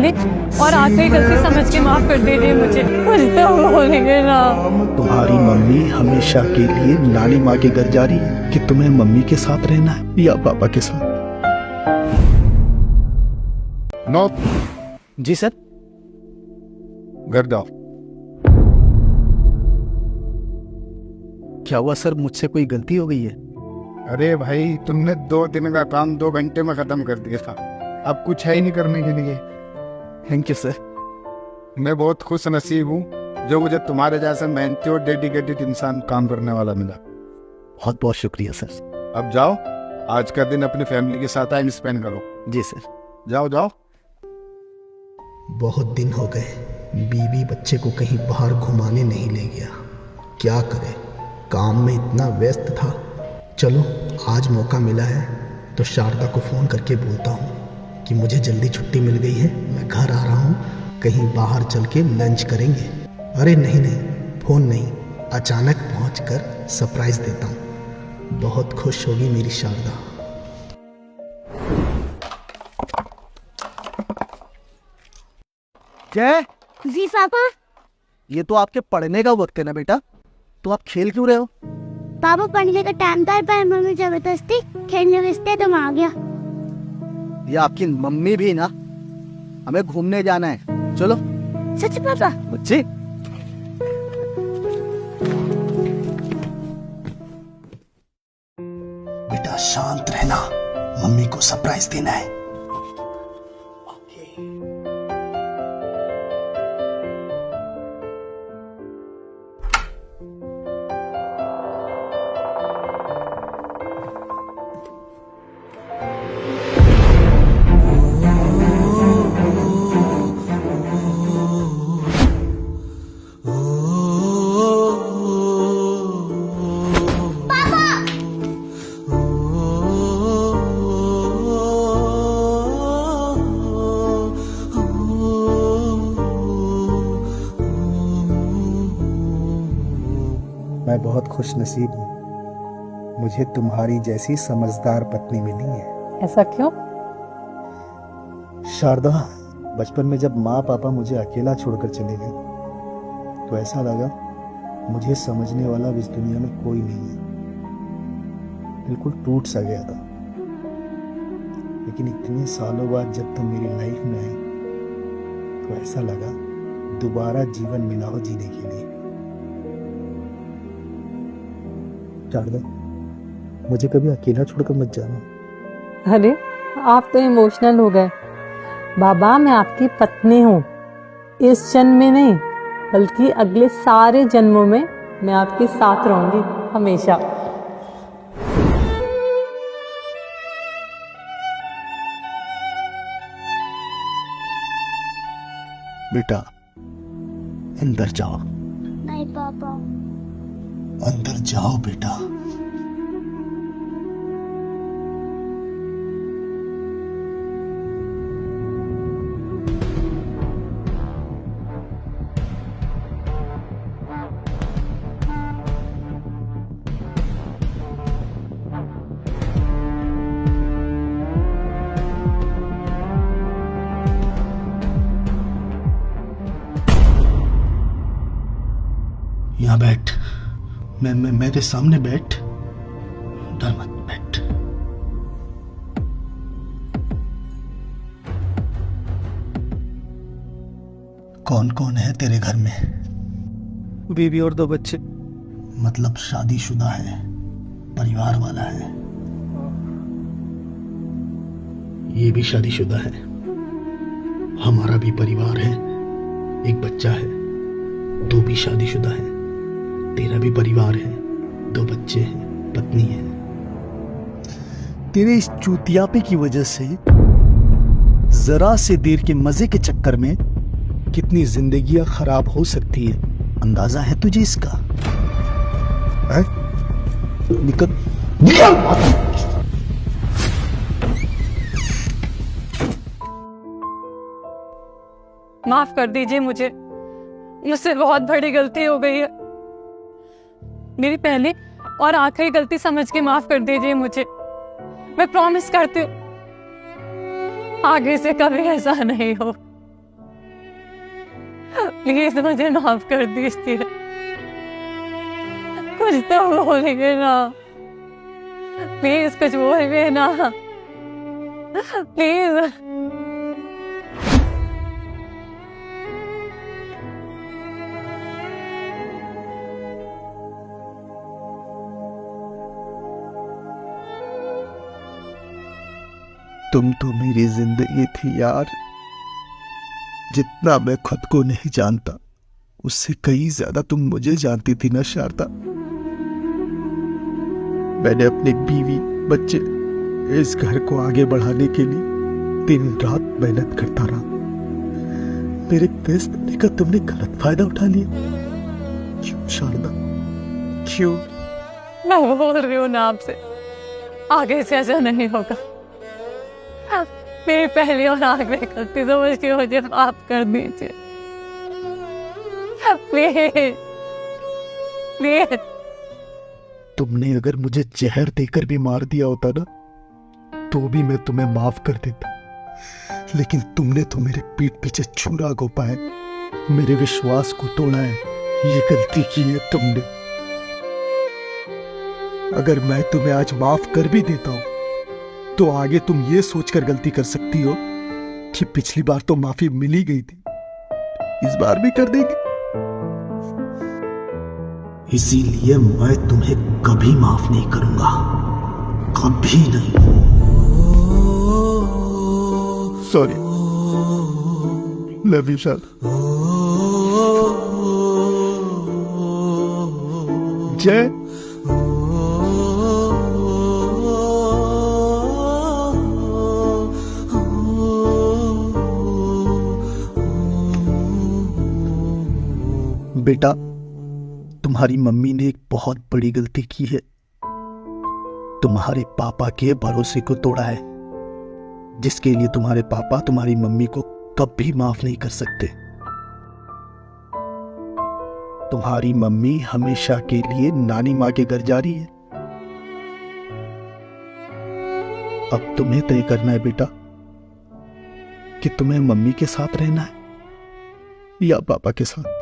पहली और आखिरी गलती समझ के माफ कर दीजिए मुझे बोलेंगे ना। तुम्हारी मम्मी हमेशा के लिए नानी माँ के घर जा रही है कि तुम्हें मम्मी के साथ रहना है या पापा के साथ? नो। जी सर। घर जाओ। क्या हुआ सर, मुझसे कोई गलती हो गई है? अरे भाई, तुमने 2 दिन का काम 2 घंटे में खत्म कर दिया था। अब कुछ है ही नहीं करने के लिए। Thank you sir. मैं बहुत खुश नसीब हूँ जो मुझे तुम्हारे जैसा मेहनती और डेडिकेटेड इंसान काम करने वाला मिला। बहुत बहुत शुक्रिया सर। अब जाओ, आज का दिन अपनी फैमिली के साथ टाइम स्पेंड करो। जी सर। जाओ जाओ। बहुत दिन हो गए बीवी बच्चे को कहीं बाहर घुमाने नहीं ले गया। क्या करे, काम में इतना व्यस्त था। चलो आज मौका मिला है तो शारदा को फ़ोन करके बोलता हूँ कि मुझे जल्दी छुट्टी मिल गई है, मैं घर आ रहा हूँ, कहीं बाहर चल के लंच करेंगे। अरे नहीं नहीं, फ़ोन नहीं, अचानक पहुँचकर सरप्राइज़ देता हूँ। बहुत खुश होगी मेरी शारदा। जय जी पापा। ये तो आपके पढ़ने का वक्त है ना बेटा, तो आप खेल क्यों रहे हो? पापा पढ़ने का टाइम था पर मम्मी जबरदस्ती खेलने भेजते तो मैं आ गया। ये आपकी मम्मी भी ना, हमें घूमने जाना है, चलो। सच पापा? बच्चे बेटा शांत रहना, मम्मी को सरप्राइज देना है। मैं बहुत खुश नसीब हूँ, मुझे तुम्हारी जैसी समझदार पत्नी मिली है। ऐसा क्यों? शारदा, बचपन में जब माँ पापा मुझे अकेला छोड़कर चले गए तो ऐसा लगा मुझे समझने वाला इस दुनिया में कोई नहीं है। बिल्कुल टूट सा गया था। लेकिन इतने सालों बाद जब तुम मेरी लाइफ में आई तो ऐसा लगा दोबारा जीवन मिला हो जीने के लिए। शारदा, मुझे कभी अकेला छोड़कर मत जाना। अरे आप तो इमोशनल हो गए। बाबा, मैं आपकी पत्नी हूँ, इस जन्म में नहीं बल्कि अगले सारे जन्मों में मैं आपके साथ रहूंगी हमेशा। बेटा अंदर जाओ। नहीं पापा। अंदर जाओ बेटा। यहाँ बैठ, मैं मेरे सामने बैठ, डर मत, बैठ। कौन कौन है तेरे घर में? बीवी और 2 बच्चे। मतलब शादीशुदा है, परिवार वाला है? ये भी शादीशुदा है। हमारा भी परिवार है, एक बच्चा है। तू भी शादीशुदा है, तेरा भी परिवार है, 2 बच्चे हैं, पत्नी है। तेरे इस चूतियापे की वजह से जरा से देर के मजे के चक्कर में कितनी जिंदगियां खराब हो सकती है, अंदाजा है तुझे इसका? है? निकल निकल। माफ कर दीजिए मुझे, मुझसे बहुत बड़ी गलती हो गई है। मेरी पहली और आखिरी गलती समझ के माफ कर दीजिए मुझे। मैं प्रॉमिस करती हूँ आगे से कभी ऐसा नहीं हो। प्लीज मुझे माफ कर दीजिए, कुछ तो बोलिए ना, प्लीज कुछ बोलिए ना, प्लीज। तुम तो मेरी जिंदगी थी यार। जितना मैं खुद को नहीं जानता उससे कहीं ज्यादा तुम मुझे जानती थी ना शारदा। मैंने अपनी बीवी बच्चे इस घर को आगे बढ़ाने के लिए दिन रात मेहनत करता रहा। मेरे फैसले का तुमने गलत फायदा उठा लिया। क्यों शारदा, क्यों? मैं बोल रही हूँ ना आपसे, आगे से ऐसा नहीं होगा। मेरी पहली और आखिरी गलती समझ के मुझे माफ कर दीजिए, प्लीज प्लीज। तुमने अगर मुझे जहर देकर भी मार दिया होता ना तो भी मैं तुम्हें माफ कर देता, लेकिन तुमने तो मेरे पीठ पीछे छुरा घोंपा है, मेरे विश्वास को तोड़ा है। ये गलती की है तुमने। अगर मैं तुम्हें आज माफ कर भी देता हूं तो आगे तुम ये सोचकर गलती कर सकती हो कि पिछली बार तो माफी मिल ही गई थी, इस बार भी कर देंगे। इसीलिए मैं तुम्हें कभी माफ नहीं करूंगा, कभी नहीं। Sorry, love you sir. जय। बेटा, तुम्हारी मम्मी ने एक बहुत बड़ी गलती की है। तुम्हारे पापा के भरोसे को तोड़ा है, जिसके लिए तुम्हारे पापा तुम्हारी मम्मी को कभी माफ नहीं कर सकते। तुम्हारी मम्मी हमेशा के लिए नानी माँ के घर जा रही है। अब तुम्हें तय करना है बेटा कि तुम्हें मम्मी के साथ रहना है या पापा के साथ।